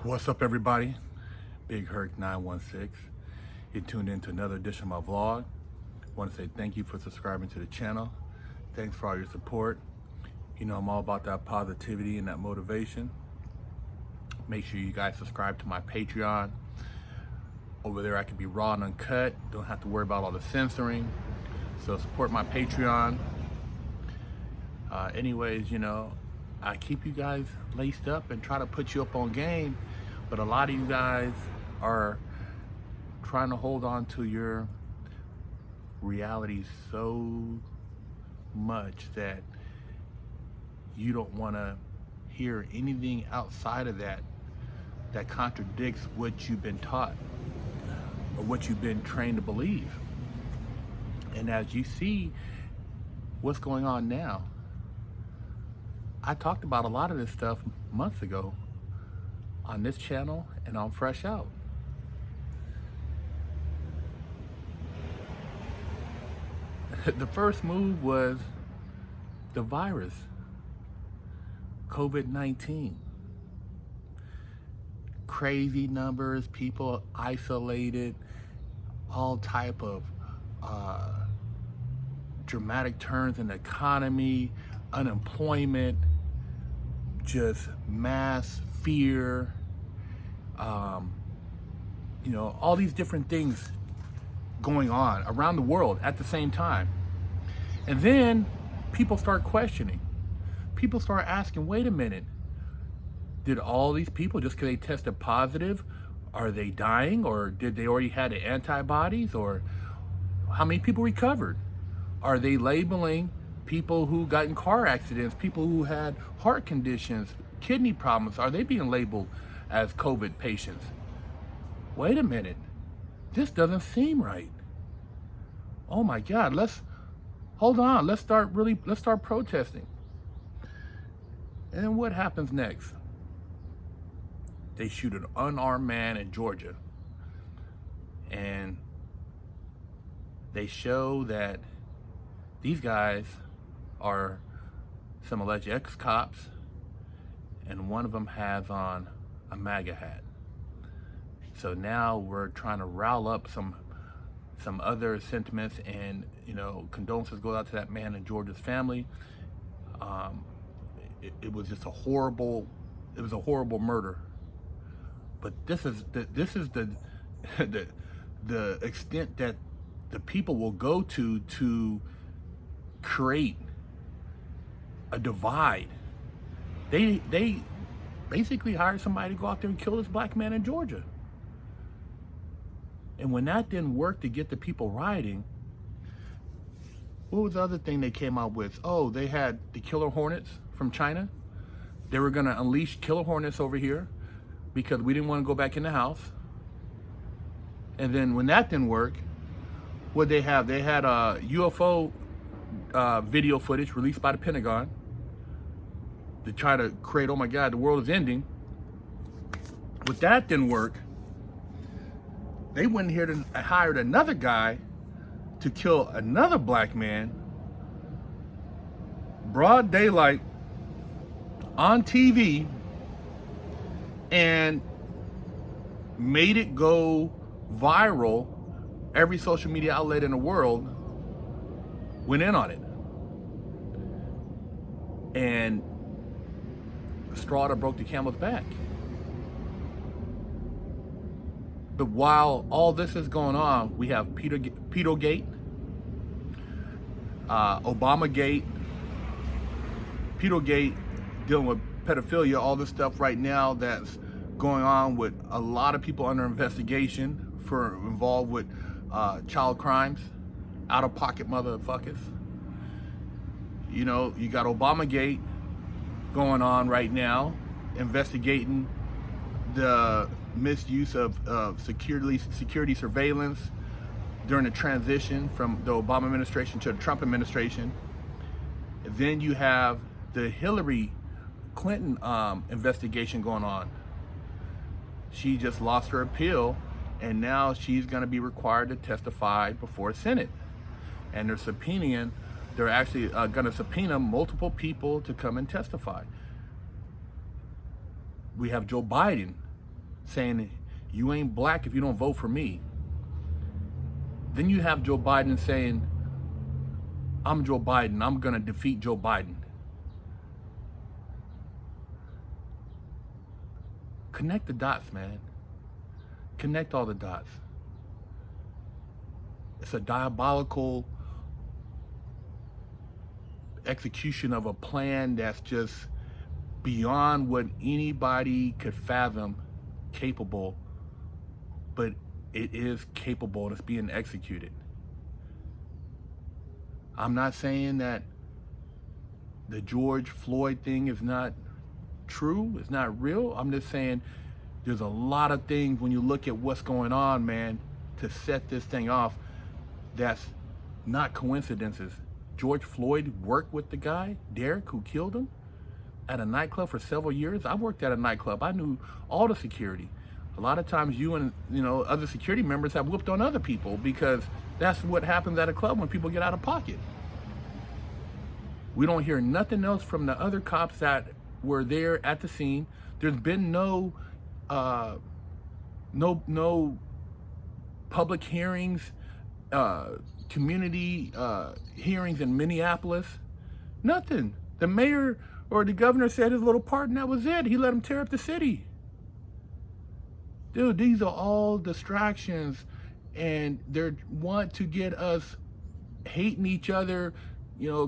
What's up, everybody? Big Herc 916. You tuned in to another edition of my vlog. Want to say thank you for subscribing to the channel. Thanks for all your support. You know I'm all about that positivity and that motivation. Make sure you guys subscribe to my Patreon. Over there I can be raw and uncut. Don't have to worry about all the censoring. So support my Patreon. Anyways, you know, I keep you guys laced up and try to put you up on game, but a lot of you guys are trying to hold on to your reality so much that you don't want to hear anything outside of that contradicts what you've been taught or what you've been trained to believe. And as you see what's going on now, I talked about a lot of this stuff months ago on this channel and on Fresh Out. The first move was the virus, COVID-19. Crazy numbers, people isolated, all type of dramatic turns in the economy, unemployment, just mass fear, you know, all these different things going on around the world at the same time. And then people start questioning. People start asking, wait a minute, did all these people, just because they tested positive, are they dying, or did they already had the antibodies, or how many people recovered? Are they labeling people who got in car accidents, people who had heart conditions, kidney problems, are they being labeled as COVID patients? Wait a minute, this doesn't seem right. Oh my God, let's start protesting. And then what happens next? They shoot an unarmed man in Georgia. And they show that these guys are some alleged ex-cops, and one of them has on a MAGA hat. So now we're trying to rile up some other sentiments, and you know, condolences go out to that man and Georgia's family. It was just a horrible murder. But this is the the extent that the people will go to create a divide. They basically hired somebody to go out there and kill this black man in Georgia. And when that didn't work to get the people rioting, what was the other thing they came out with? Oh, they had the killer hornets from China. They were gonna unleash killer hornets over here because we didn't want to go back in the house. And then when that didn't work, what they have? They had a UFO video footage released by the Pentagon to try to create, oh my God, the world is ending. But that didn't work. They went here and hired another guy to kill another black man, broad daylight, on TV, and made it go viral. Every social media outlet in the world went in on it. And the straw that broke the camel's back. But while all this is going on, we have Pedogate, Obamagate, Pedogate dealing with pedophilia, all this stuff right now that's going on with a lot of people under investigation for involved with child crimes, out-of-pocket motherfuckers. You know, you got Obamagate going on right now, investigating the misuse of security surveillance during the transition from the Obama administration to the Trump administration. Then you have the Hillary Clinton investigation going on. She just lost her appeal, and now she's going to be required to testify before Senate. And they're actually going to subpoena multiple people to come and testify. We have Joe Biden saying, you ain't black if you don't vote for me. Then you have Joe Biden saying, I'm Joe Biden, I'm gonna defeat Joe Biden. Connect the dots, man. Connect all the dots. It's a diabolical execution of a plan that's just beyond what anybody could fathom capable, but it is capable and it's being executed. I'm not saying that the George Floyd thing is not true, it's not real. I'm just saying there's a lot of things when you look at what's going on, man, to set this thing off that's not coincidences. George Floyd worked with the guy, Derek, who killed him at a nightclub for several years. I worked at a nightclub. I knew all the security. A lot of times you and other security members have whooped on other people because that's what happens at a club when people get out of pocket. We don't hear nothing else from the other cops that were there at the scene. There's been no public hearings, community hearings in Minneapolis. Nothing. The mayor or the governor said his little part and that was it. He let them tear up the city. Dude, these are all distractions, and they want to get us hating each other,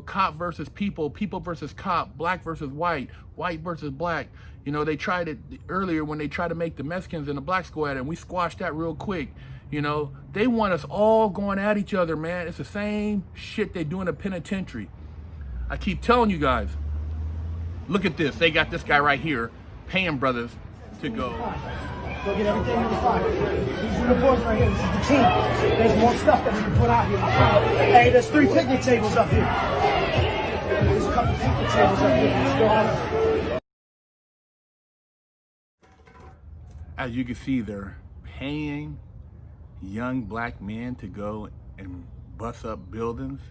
cop versus people, people versus cop, black versus white, white versus black. They tried it earlier when they tried to make the Mexicans and the black squad, and we squashed that real quick. They want us all going at each other, man. It's the same shit they do in the penitentiary. I keep telling you guys, look at this. They got this guy right here paying brothers to go. Go get everything in the fire. These are the boys right here. This is the team. There's more stuff that we can put out here. Hey, there's 3 picnic tables up here. There's a couple picnic tables up here. Let's go on. As you can see, they're paying young black men to go and bust up buildings,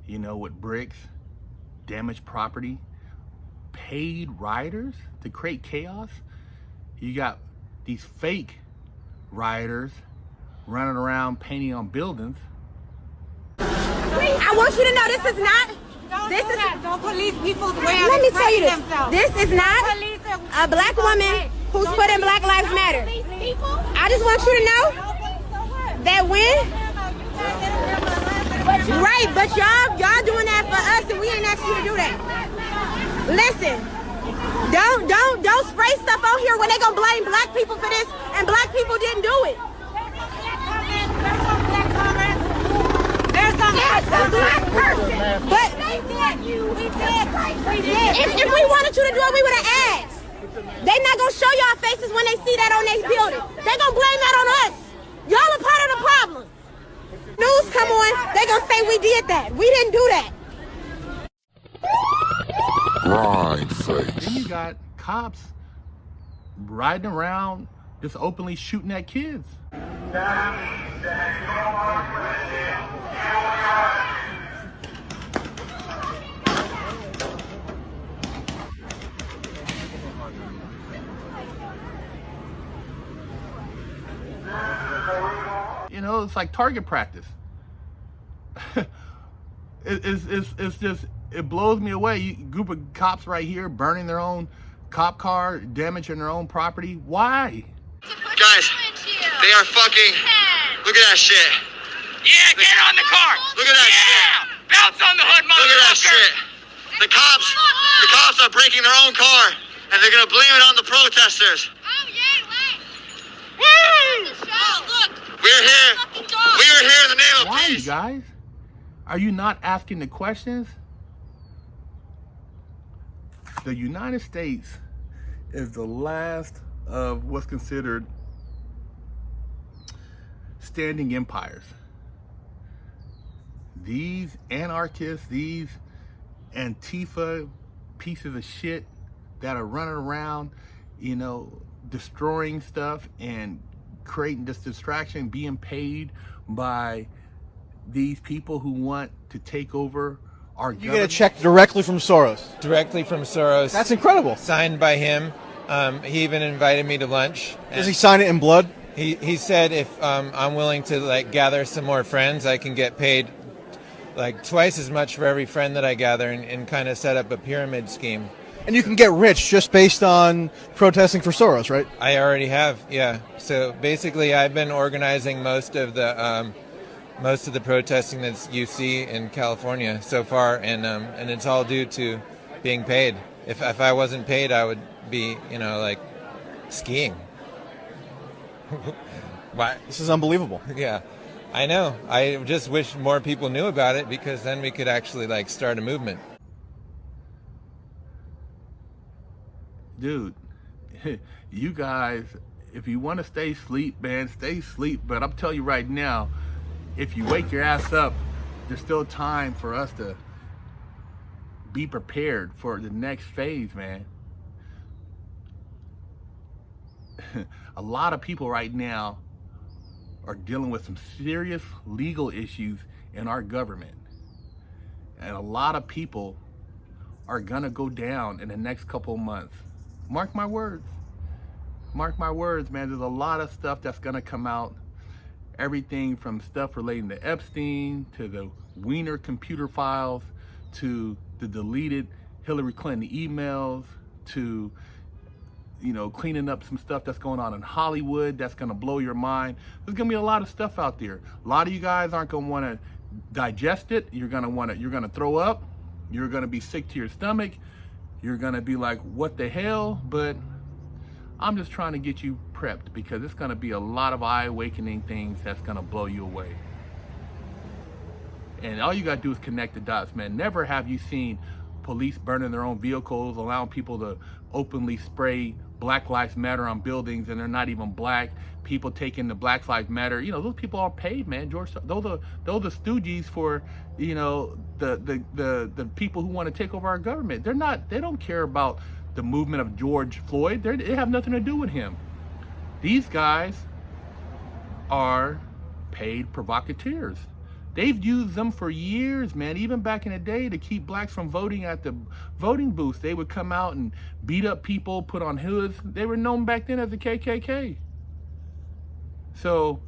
with bricks, damaged property, paid rioters to create chaos. You got these fake rioters running around painting on buildings. I want you to know this is not. Don't police people's way of Let me tell you this. themselves. This is not a black woman who's putting Black Lives Matter. I just want you to know that right, but y'all doing that for us, and we ain't asked you to do that. Listen, don't spray stuff on here when they gonna blame black people for this, and black people didn't do it. There's a black person, but if we wanted you to do it, we would have asked. They not gonna show y'all faces when they see that on their building. They gonna blame that on us. Y'all are part of the problem. News come on, they gonna say we did that. We didn't do that. Grind face. Then you got cops riding around just openly shooting at kids. It's like target practice. It's just, it blows me away. Group of cops right here burning their own cop car, damaging their own property. Why? Guys, they are fucking, look at that shit. Yeah, get on the car. Look at that shit. Bounce on the hood, motherfucker. Look at that shit. The cops are breaking their own car, and they're gonna blame it on the protesters. Woo! We're here in the name of Why, peace. you guys? Are you not asking the questions? The United States is the last of what's considered standing empires. These anarchists, these Antifa pieces of shit that are running around, destroying stuff and creating this distraction, being paid by these people who want to take over our government. You get a check directly from Soros. Directly from Soros. That's incredible. Signed by him. He even invited me to lunch. Does he sign it in blood? He said if I'm willing to like gather some more friends, I can get paid like twice as much for every friend that I gather, and kind of set up a pyramid scheme. And you can get rich just based on protesting for Soros, right? I already have, yeah. So basically, I've been organizing most of the protesting that you see in California so far, and it's all due to being paid. If I wasn't paid, I would be, like skiing. Why? This is unbelievable. Yeah, I know. I just wish more people knew about it, because then we could actually like start a movement. Dude, you guys, if you want to stay asleep, man, stay asleep. But I'm telling you right now, if you wake your ass up, there's still time for us to be prepared for the next phase, man. A lot of people right now are dealing with some serious legal issues in our government. And a lot of people are gonna go down in the next couple of months. Mark my words. Mark my words, man. There's a lot of stuff that's gonna come out. Everything from stuff relating to Epstein, to the Wiener computer files, to the deleted Hillary Clinton emails, to cleaning up some stuff that's going on in Hollywood that's gonna blow your mind. There's gonna be a lot of stuff out there. A lot of you guys aren't gonna wanna digest it. You're gonna throw up. You're gonna be sick to your stomach. You're gonna be like, what the hell? But I'm just trying to get you prepped, because it's gonna be a lot of eye-awakening things that's gonna blow you away. And all you gotta do is connect the dots, man. Never have you seen police burning their own vehicles, allowing people to openly spray Black Lives Matter on buildings, and they're not even black. People taking the Black Lives Matter, those people are paid, man. George, those are stooges for, the people who want to take over our government. They don't care about the movement of George Floyd. They have nothing to do with him. These guys are paid provocateurs. They've used them for years, man. Even back in the day, to keep blacks from voting at the voting booths, they would come out and beat up people, put on hoods. They were known back then as the KKK. So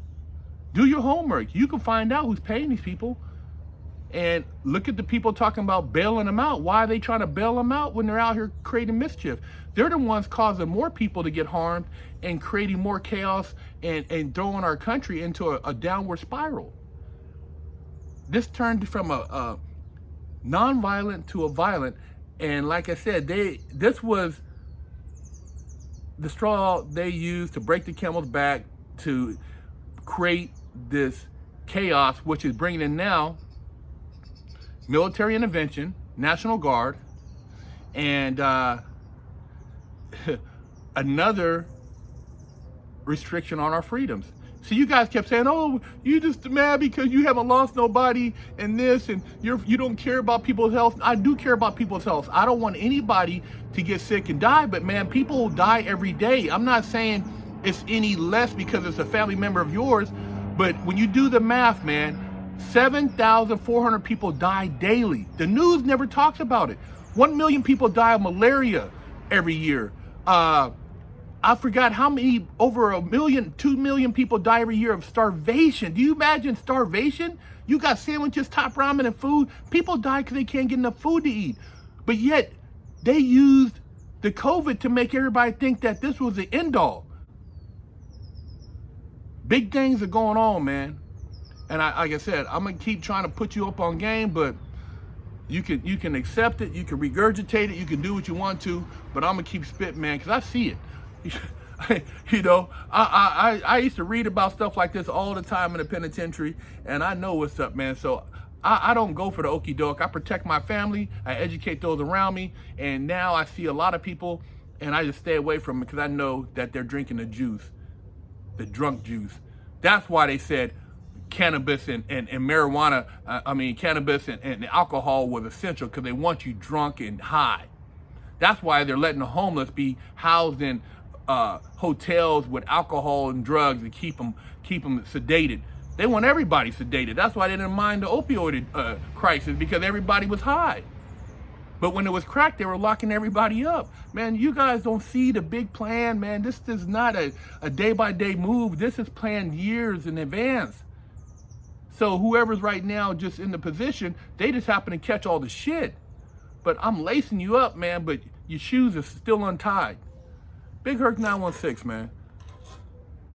do your homework. You can find out who's paying these people. And look at the people talking about bailing them out. Why are they trying to bail them out when they're out here creating mischief? They're the ones causing more people to get harmed and creating more chaos and throwing our country into a downward spiral. This turned from a non-violent to a violent, and like I said, this was the straw they used to break the camel's back to create this chaos, which is bringing in now military intervention, National Guard, and another restriction on our freedoms. See, you guys kept saying, oh, you just mad because you haven't lost nobody and this, and you don't care about people's health. I do care about people's health. I don't want anybody to get sick and die, but man, people die every day. I'm not saying it's any less because it's a family member of yours, but when you do the math, man, 7,400 people die daily. The news never talks about it. 1 million people die of malaria every year. I forgot how many, over 1 million, 2 million people die every year of starvation. Do you imagine starvation? You got sandwiches, top ramen, and food. People die because they can't get enough food to eat. But yet, they used the COVID to make everybody think that this was the end all. Big things are going on, man. And like I said, I'm gonna keep trying to put you up on game, but you can accept it, you can regurgitate it, you can do what you want to, but I'm gonna keep spitting, man, because I see it. I used to read about stuff like this all the time in the penitentiary, and I know what's up, man. So I don't go for the okie doke. I protect my family, I educate those around me, and now I see a lot of people, and I just stay away from them because I know that they're drinking the juice, the drunk juice. That's why they said cannabis and marijuana, cannabis and alcohol was essential, because they want you drunk and high. That's why they're letting the homeless be housed in hotels with alcohol and drugs to keep them sedated. They want everybody sedated. That's why they didn't mind the opioid crisis, because everybody was high. But when it was crack, they were locking everybody up. Man, you guys don't see the big plan, man. This is not a day-by-day move. This is planned years in advance. So whoever's right now just in the position, they just happen to catch all the shit. But I'm lacing you up, man, but your shoes are still untied. Big Herc 916, man.